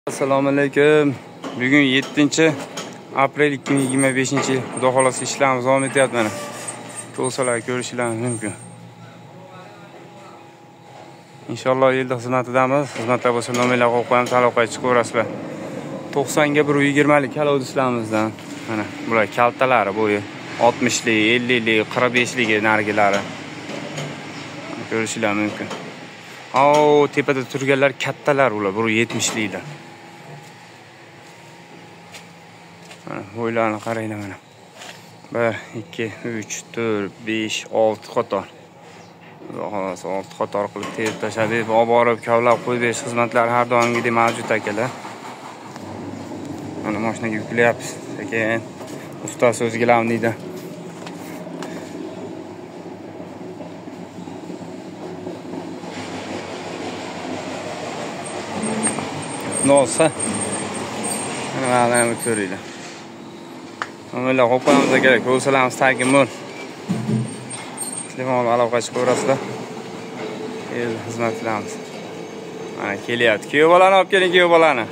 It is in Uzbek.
Assalomu alaykum. Bugun 7-aprel 2025-yil. Xudo xolasa ishlarimiz davom etyapti mana. Ko'rsalar ko'rishingiz mumkin. Inshaalloh yilda xizmatidamiz. Xizmatlar bo'lsa nomerlar qo'yib qo'yamiz, aloqaga chiqib ko'rasizlar. 90 ga 120 lik kalov ishlamizdan. Mana bular kaltalari bo'yi 60 lik, 50 lik, 45 lik nargilari. Ko'rishingiz mumkin. Tepada turganlar kattalar ular, bu 70 liklar. Mana bo'ylarni qaranglar mana. 1 2 3 4 5 6 qator. Xolos 6 qator qilib terib tashlab, olib borib kavlab qo'yib berish xizmatlari har doimgidek mavjud akalar. Mana mashinaga yuklayapmiz. Keyin ustasi o'zgalarni deydi. Nosa. Mana ko'ringlar. Nomerlar qo'yib qo'yamiz kerak. Ko'rsalarimiz tagim bor. Telefon aloqa chiqib ko'rasizlar. Xizmat qilamiz. Mana kelyapti. Kuyov bolani olib keling, kuyov bolani.